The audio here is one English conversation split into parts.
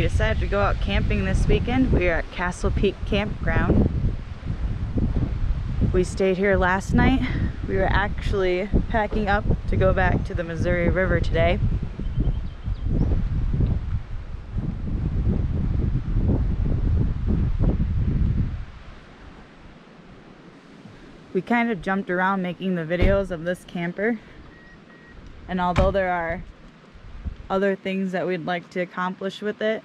decided to go out camping this weekend. We are at Castle Peak Campground. We stayed here last night. We were actually packing up to go back to the Missouri River today. We kind of jumped around making the videos of this camper, and although there are other things that we'd like to accomplish with it,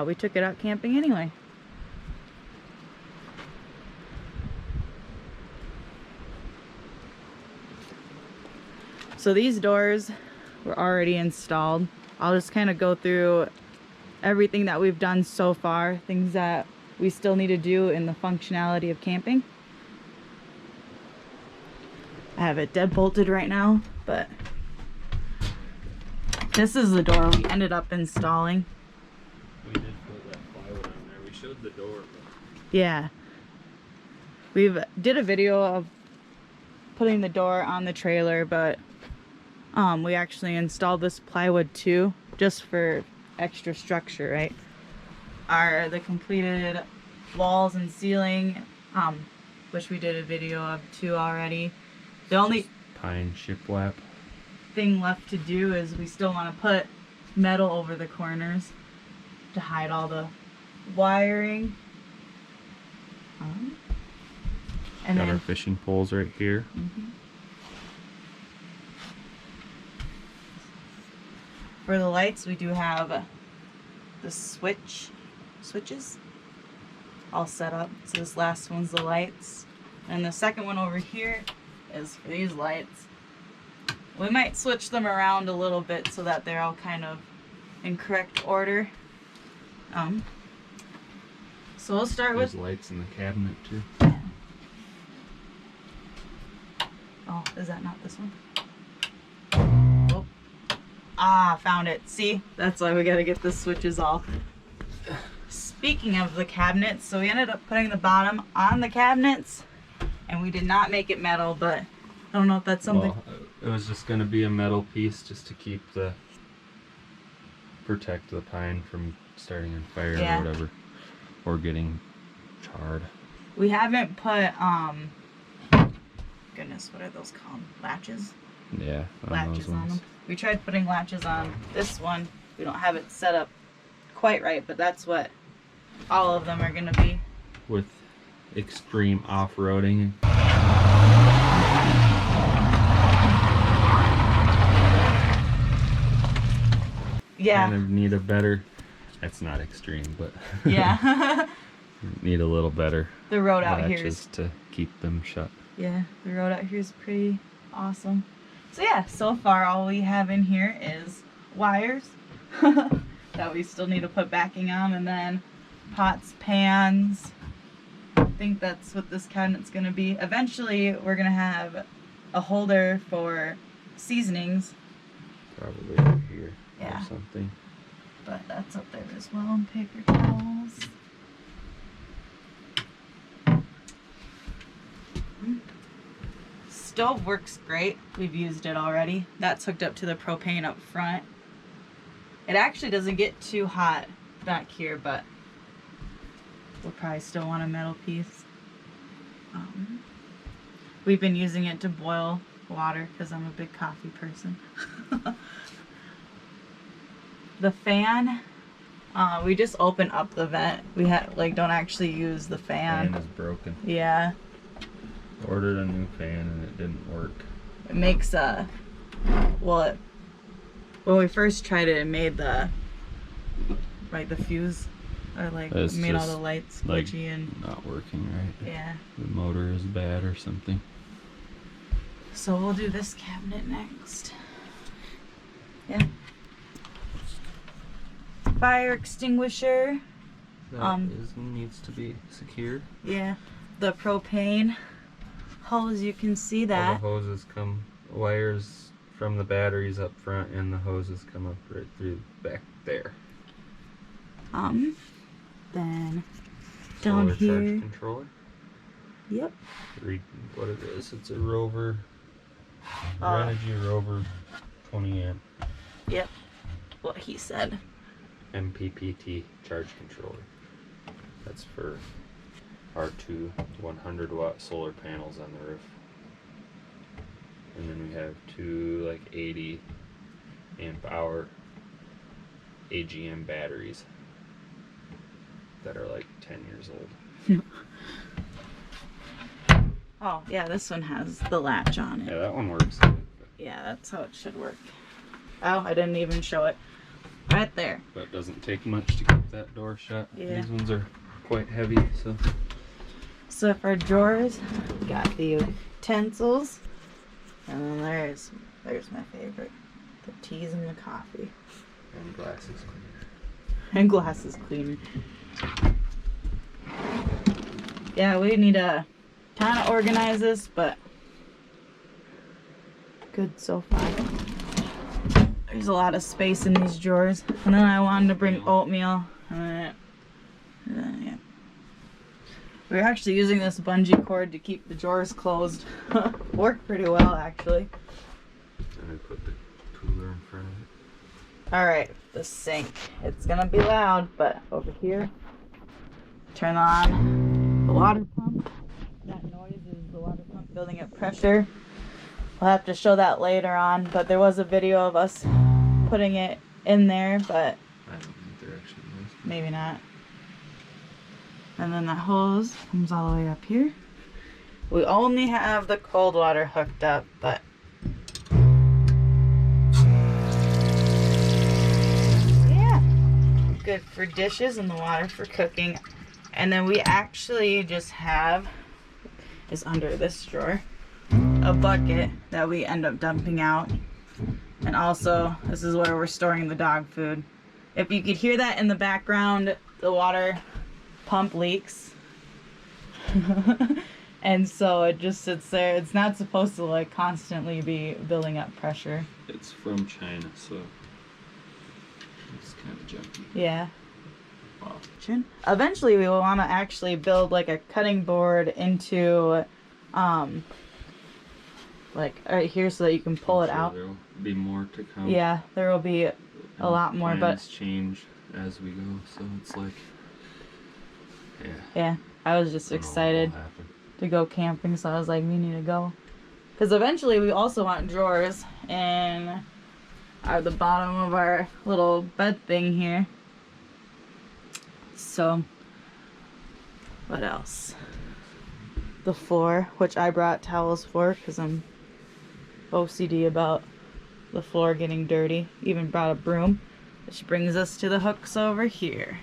we took it out camping anyway. So these doors were already installed. I'll just kind of go through everything that we've done so far, things that we still need to do in the functionality of camping. I have it dead bolted right now, but this is the door we ended up installing. We did put that plywood on there. We showed the door. Yeah. We've did a video of putting the door on the trailer, but we actually installed this plywood too, just for extra structure, right? The completed walls and ceiling, which we did a video of too already. The only pine shiplap thing left to do is we still want to put metal over the corners to hide all the wiring. And got then our fishing poles right here. For the lights, we do have the switches all set up. So this last one's the lights, and the second one over here is for these lights. We might switch them around a little bit so that they're all kind of in correct order. So we'll start There's with lights in the cabinet too. Oh, is that not this one? Oh. Ah, found it. See? That's why we gotta get the switches off. Speaking of the cabinets, so we ended up putting the bottom on the cabinets, and we did not make it metal, but I don't know if that's something. Well, it was just going to be a metal piece just to protect the pine from starting on fire or whatever, or getting charred. We haven't put goodness, what are those called? Latches? Yeah, latches on them. We tried putting latches on this one. We don't have it set up quite right, but that's what all of them are going to be. With extreme off-roading. Yeah. Kind of need a better, it's not extreme, but yeah. need a little better the road out here is to keep them shut. Yeah, the road out here is pretty awesome. So yeah, so far all we have in here is wires that we still need to put backing on, and then pots, pans. I think that's what this cabinet's gonna be. Eventually we're gonna have a holder for seasonings. Probably up here or something. But that's up there as well, and paper towels. Stove works great. We've used it already. That's hooked up to the propane up front. It actually doesn't get too hot back here, but we'll probably still want a metal piece. We've been using it to boil water because I'm a big coffee person. The fan, we just open up the vent. We don't actually use the fan. Fan is broken. Yeah. Ordered a new fan and it didn't work. It makes when we first tried it, it made the fuse, or It's made all just, the lights glitchy and not working right. Yeah. The motor is bad or something. So we'll do this cabinet next. Yeah. Fire extinguisher. That needs to be secured. Yeah. The propane hose, you can see that. All the hoses come, wires from the batteries up front, and the hoses come up right through back there. Then Solar down here. charge controller. Yep. Read what it is. It's a Rover. Uh, Energy Rover 20 amp. Yep. What he said. MPPT charge controller. That's for our two 100-watt solar panels on the roof. And then we have two like 80 amp hour AGM batteries that are like 10 years old. Oh, yeah, this one has the latch on it. Yeah, that one works. Yeah, that's how it should work. Oh, I didn't even show it. Right there. But it doesn't take much to keep that door shut. Yeah. These ones are quite heavy, so. So for drawers, we got the utensils. And then there's my favorite. The teas and the coffee. And glasses cleaner. And glasses cleaner. Yeah, we need to kind of organize this, but good so far. There's a lot of space in these drawers. And then I wanted to bring oatmeal. And then, yeah. We're actually using this bungee cord to keep the drawers closed. Worked pretty well, actually. And I put the cooler in front of it. Alright, the sink. It's gonna be loud, but over here, turn on the water pump. That noise is the water pump building up pressure. We'll have to show that later on, but there was a video of us putting it in there, but I don't think there actually is. maybe not. And then that hose comes all the way up here. We only have the cold water hooked up, but yeah, good for dishes and the water for cooking. And then we actually just have, is under this drawer, a bucket that we end up dumping out. And also, this is where we're storing the dog food. If you could hear that in the background, the water pump leaks. And so it just sits there. It's not supposed to like constantly be building up pressure. It's from China, so it's kind of junky. Yeah. Wow. Eventually we will want to actually build like a cutting board into like right here so that you can pull it out. There'll be more to come. Yeah, there will be a lot more, but plans change as we go, so it's like yeah, I was just excited to go camping, so I was like, we need to go. Because eventually we also want drawers in the bottom of our little bed thing here. So, what else? The floor, which I brought towels for because I'm OCD about the floor getting dirty. Even brought a broom. Which brings us to the hooks over here.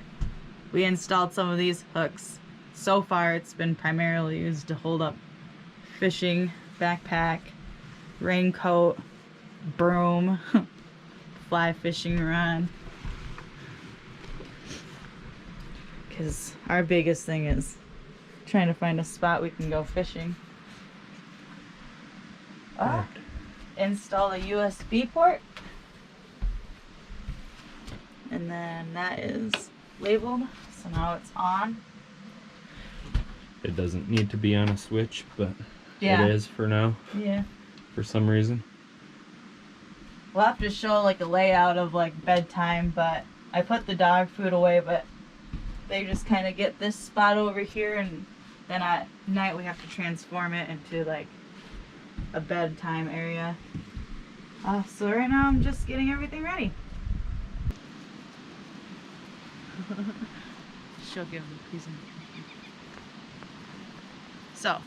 We installed some of these hooks. So far it's been primarily used to hold up fishing, backpack, raincoat, broom, fly fishing rod. Because our biggest thing is trying to find a spot we can go fishing. Install a USB port. And then that is labeled, so now it's on. It doesn't need to be on a switch, but Yeah. it is for now, Yeah. for some reason. We'll have to show like a layout of like bedtime, but I put the dog food away, but they just kind of get this spot over here, and then at night we have to transform it into like a bedtime area. So right now I'm just getting everything ready. She'll give the presentation. So,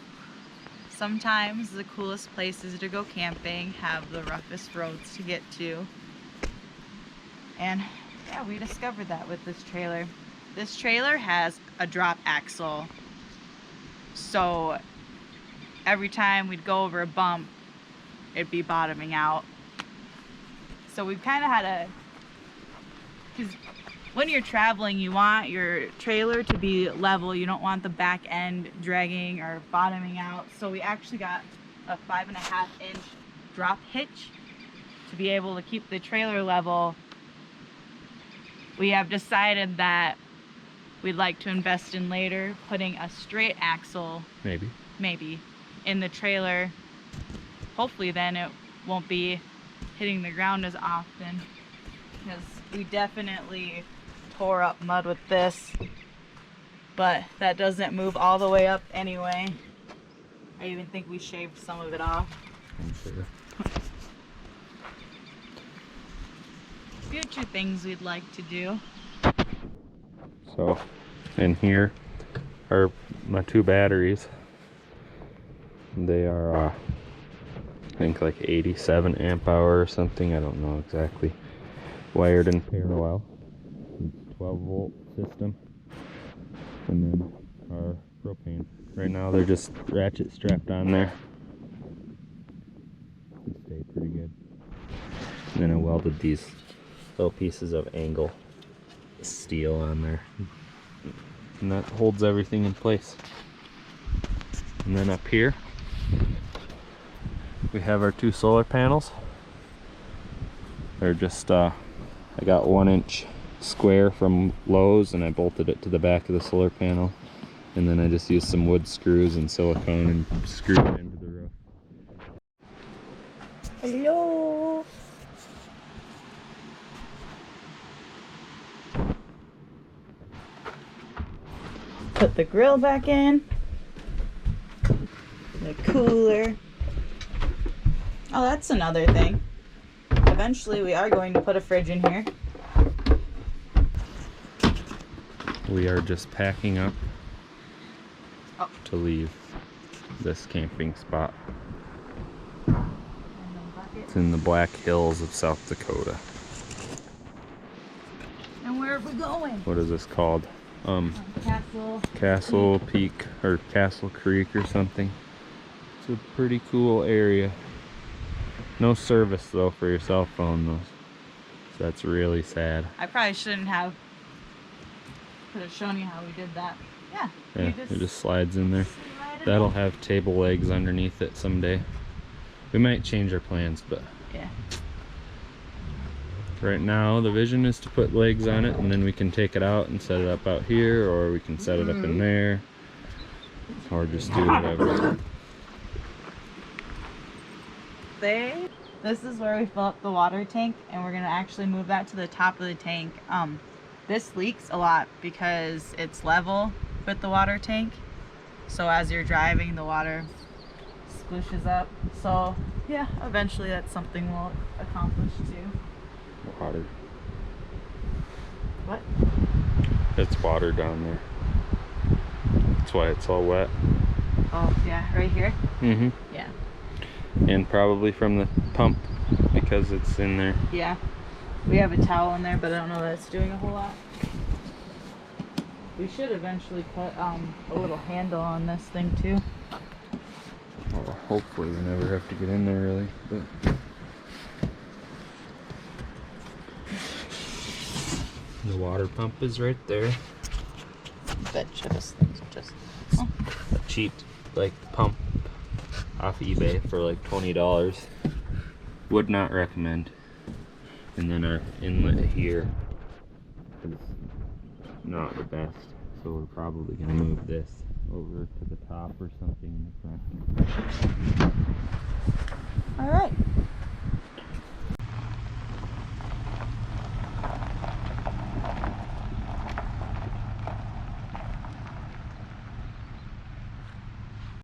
sometimes the coolest places to go camping have the roughest roads to get to. And yeah, we discovered that with this trailer. This trailer has a drop axle. So every time we'd go over a bump, it'd be bottoming out. So we've kind of had a, because when you're traveling, you want your trailer to be level. You don't want the back end dragging or bottoming out. So we actually got a 5.5-inch drop hitch to be able to keep the trailer level. We have decided that we'd like to invest in later putting a straight axle, maybe, in the trailer. Hopefully then it won't be hitting the ground as often, because we definitely pour up mud with this, but that doesn't move all the way up anyway. I even think we shaved some of it off. I'm sure. Future things we'd like to do. So, in here are my 2 batteries. They are, I think, like 87 amp hour or something. I don't know exactly. Wired in parallel. 12-volt system. And then our propane. Right now they're just ratchet strapped on there. They stay pretty good. And then I welded these little pieces of angle steel on there. And that holds everything in place. And then up here we have our 2 solar panels. They're just I got 1-inch square from Lowe's and I bolted it to the back of the solar panel, and then I just used some wood screws and silicone and screwed it into the roof. Hello. Put the grill back in. The cooler. Oh, that's another thing. Eventually we are going to put a fridge in here. We are just packing up to leave this camping spot. It's in the Black Hills of South Dakota. And where are we going? What is this called? Castle Peak or Castle Creek or something. It's a pretty cool area. No service though for your cell phone though. So that's really sad. I probably shouldn't have. Could have shown you how we did that. Yeah. Yeah, it just slides in there. That'll have table legs underneath it someday. We might change our plans, but yeah. Right now the vision is to put legs on it and then we can take it out and set it up out here, or we can set it up in there, or just do whatever. This is where we fill up the water tank, and we're gonna actually move that to the top of the tank. This leaks a lot because it's level with the water tank, so as you're driving the water splooshes up. So yeah, eventually that's something we'll accomplish too. Water. What? It's water down there. That's why it's all wet. Oh yeah, right here? Mm-hmm. Yeah. And probably from the pump because it's in there. Yeah. We have a towel in there, but I don't know that it's doing a whole lot. We should eventually put a little handle on this thing too. Well, hopefully we never have to get in there really. But the water pump is right there. Betcha this thing's just A cheap like pump off eBay for like $20. Would not recommend. And then our inlet here is not the best, so we're probably gonna move this over to the top or something in the front. all right.